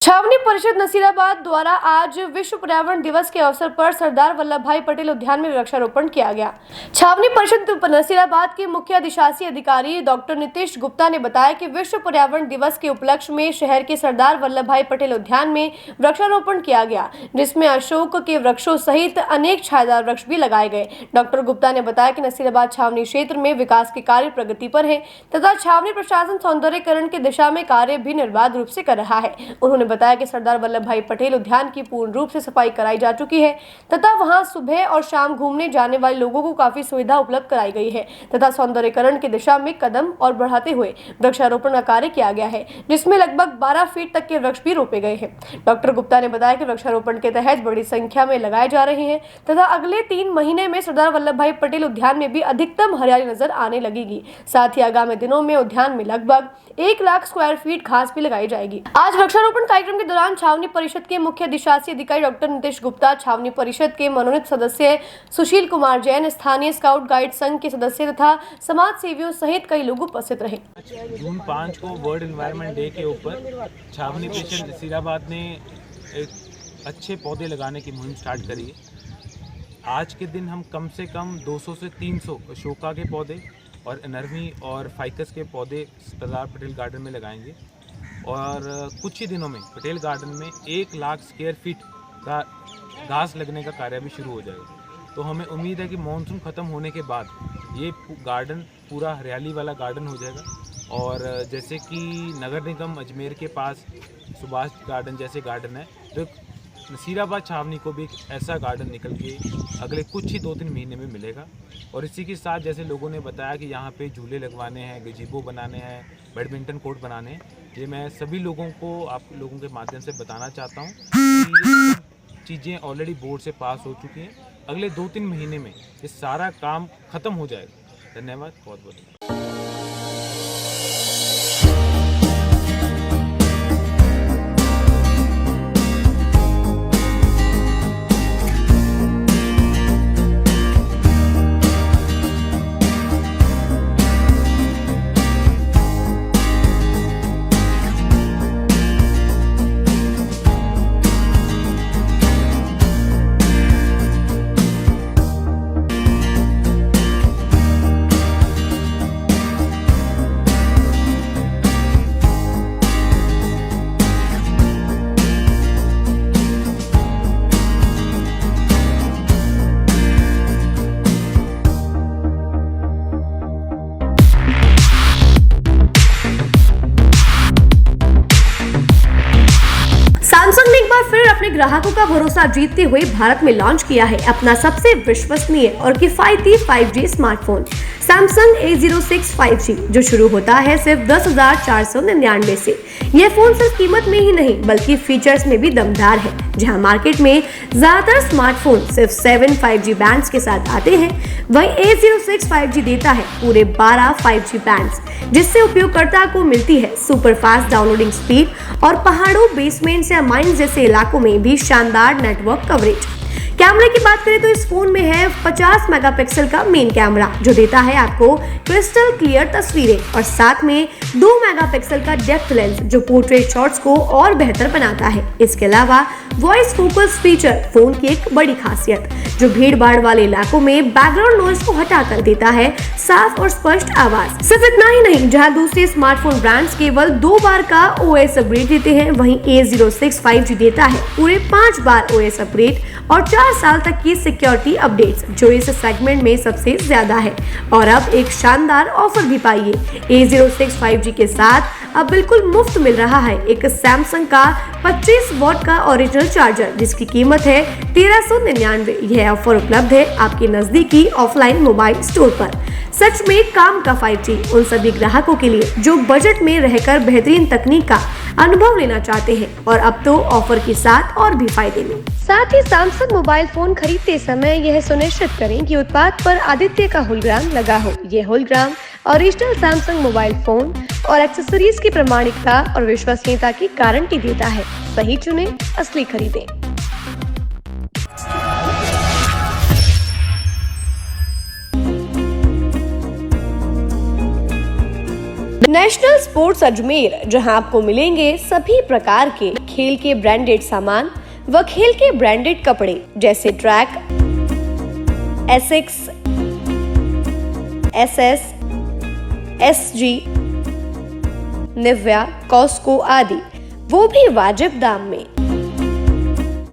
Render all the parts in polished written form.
छावनी परिषद नसीराबाद द्वारा आज विश्व पर्यावरण दिवस के अवसर पर सरदार वल्लभ भाई पटेल उद्यान में वृक्षारोपण किया गया। छावनी परिषद नसीराबाद के मुख्य अधिशासी अधिकारी डॉक्टर नीतीश गुप्ता ने बताया कि विश्व पर्यावरण दिवस के उपलक्ष्य में शहर के सरदार वल्लभ भाई पटेल उद्यान में वृक्षारोपण किया गया, जिसमें अशोक के वृक्षों सहित अनेक छायादार वृक्ष भी लगाए गए। डॉक्टर गुप्ता ने बताया कि नसीराबाद छावनी क्षेत्र में विकास के कार्य प्रगति पर है तथा छावनी प्रशासन सौंदर्यीकरण की दिशा में कार्य भी निर्बाध रूप से कर रहा है। उन्होंने बताया कि सरदार वल्लभ भाई पटेल उद्यान की पूर्ण रूप से सफाई कराई जा चुकी है तथा वहां सुबह और शाम घूमने जाने वाले लोगों को काफी सुविधा उपलब्ध कराई गई है तथा सौंदर्यीकरण की दिशा में कदम और बढ़ाते हुए वृक्षारोपण का कार्य किया गया है, जिसमें लगभग 12 फीट तक के वृक्ष भी रोपे गए हैं। डॉक्टर गुप्ता ने बताया कि वृक्षारोपण के तहत बड़ी संख्या में लगाए जा रहे हैं तथा अगले 3 महीने में सरदार वल्लभ भाई पटेल उद्यान में भी अधिकतम हरियाली नजर आने लगेगी। साथ ही आगामी दिनों में उद्यान में लगभग 1 लाख स्क्वायर फीट घास भी लगाई जाएगी। आज वृक्षारोपण कार्यक्रम के दौरान छावनी परिषद के मुख्य अधिशासी अधिकारी डॉक्टर नीतीश गुप्ता, छावनी परिषद के मनोनीत सदस्य सुशील कुमार जैन, स्थानीय स्काउट गाइड संघ के सदस्य तथा समाज सेवियों सहित कई लोग उपस्थित रहे। जून 5 को वर्ल्ड एनवायरनमेंट डे के ऊपर छावनी परिषद नसीराबाद ने एक अच्छे पौधे लगाने की मुहिम स्टार्ट करी है। आज के दिन हम कम से कम 200 से 300 अशोका के पौधे और नरमी और फाइकस के पौधे सरदार पटेल गार्डन में लगाएंगे और कुछ ही दिनों में पटेल गार्डन में 1 लाख स्क्वायर फीट का घास लगने का कार्य भी शुरू हो जाएगा। तो हमें उम्मीद है कि मानसून ख़त्म होने के बाद ये गार्डन पूरा हरियाली वाला गार्डन हो जाएगा। और जैसे कि नगर निगम अजमेर के पास सुभाष गार्डन जैसे गार्डन है, तो नसीराबाद छावनी को भी एक ऐसा गार्डन निकल के अगले कुछ ही 2-3 महीने में मिलेगा। और इसी के साथ जैसे लोगों ने बताया कि यहाँ पे झूले लगवाने हैं, गजीबो बनाने हैं, बैडमिंटन कोर्ट बनाने हैं, ये मैं सभी लोगों को आप लोगों के माध्यम से बताना चाहता हूँ कि ये चीज़ें ऑलरेडी बोर्ड से पास हो चुकी हैं। अगले 2-3 महीने में ये सारा काम ख़त्म हो जाएगा। धन्यवाद, बहुत बहुत। सैमसंग ने एक बार फिर अपने ग्राहकों का भरोसा जीतते हुए भारत में लॉन्च किया है अपना सबसे विश्वसनीय और किफायती 5G smartphone Samsung A06 5G, जो शुरू होता है सिर्फ 10,499 से। यह फोन सिर्फ कीमत में ही नहीं बल्कि फीचर्स में भी दमदार है। जहां मार्केट में ज्यादातर स्मार्टफोन सिर्फ 7 5G बैंड्स के साथ आते हैं, वहीं A06 5G देता है पूरे 12 5G बैंड्स, जिससे उपयोगकर्ता को मिलती है सुपर फास्ट डाउनलोडिंग स्पीड और पहाड़ों, बेसमेंट्स या माइंस जैसे इलाकों में भी शानदार नेटवर्क कवरेज। कैमरे की बात करें तो इस फोन में है 50 मेगापिक्सल का मेन कैमरा, जो देता है आपको क्रिस्टल क्लियर तस्वीरें, और साथ में 2 मेगापिक्सल का डेप्थ लेंस, जो पोर्ट्रेट शॉट्स को और बेहतर बनाता है। इसके अलावा वॉइस फोकस फीचर फोन की एक बड़ी खासियत, जो भीड़ भाड़ वाले इलाकों में बैकग्राउंड नॉइज को हटाकर देता है साफ और स्पष्ट आवाज। सिर्फ इतना ही नहीं, जहां दूसरे स्मार्टफोन ब्रांड्स केवल 2 बार का OS अपग्रेड देते हैं, वहीं A06 5G देता है पूरे 5 बार OS अपग्रेड और 4 साल तक की सिक्योरिटी अपडेट्स, जो इस सेगमेंट में सबसे ज्यादा है। और अब एक शानदार ऑफर भी पाइए। A06 5G के साथ अब बिल्कुल मुफ्त मिल रहा है एक सैमसंग का 25 वॉट का ओरिजिनल चार्जर, जिसकी कीमत है 1399। यह ऑफर उपलब्ध है आपके नजदीकी ऑफलाइन मोबाइल स्टोर पर। सच में काम का 5G उन सभी ग्राहकों के लिए जो बजट में रहकर बेहतरीन तकनीक का अनुभव लेना चाहते हैं, और अब तो ऑफर के साथ और भी फायदे में। साथ ही सैमसंग मोबाइल फोन खरीदते समय यह सुनिश्चित करें कि उत्पाद पर आदित्य का होलोग्राम लगा हो। यह hologram original Samsung mobile phone और एक्सेसरीज की प्रामाणिकता और विश्वसनीयता की गारंटी देता है। सही चुनें, असली खरीदें। नेशनल स्पोर्ट्स अजमेर, जहां आपको मिलेंगे सभी प्रकार के खेल के ब्रांडेड सामान व खेल के ब्रांडेड कपड़े जैसे track, Asics, SS, SG, Nivia, Cosco आदि, वो भी वाजिब दाम में।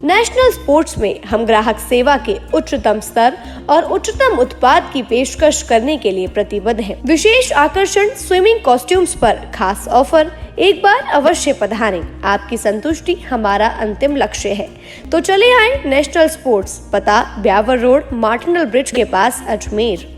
नेशनल स्पोर्ट्स में हम ग्राहक सेवा के उच्चतम स्तर और उच्चतम उत्पाद की पेशकश करने के लिए प्रतिबद्ध हैं। विशेष आकर्षण स्विमिंग कॉस्ट्यूम्स पर खास ऑफर, एक बार अवश्य पधारें। आपकी संतुष्टि हमारा अंतिम लक्ष्य है। तो चले आए नेशनल स्पोर्ट्स, पता ब्यावर रोड, मार्टिनल ब्रिज के पास, अजमेर।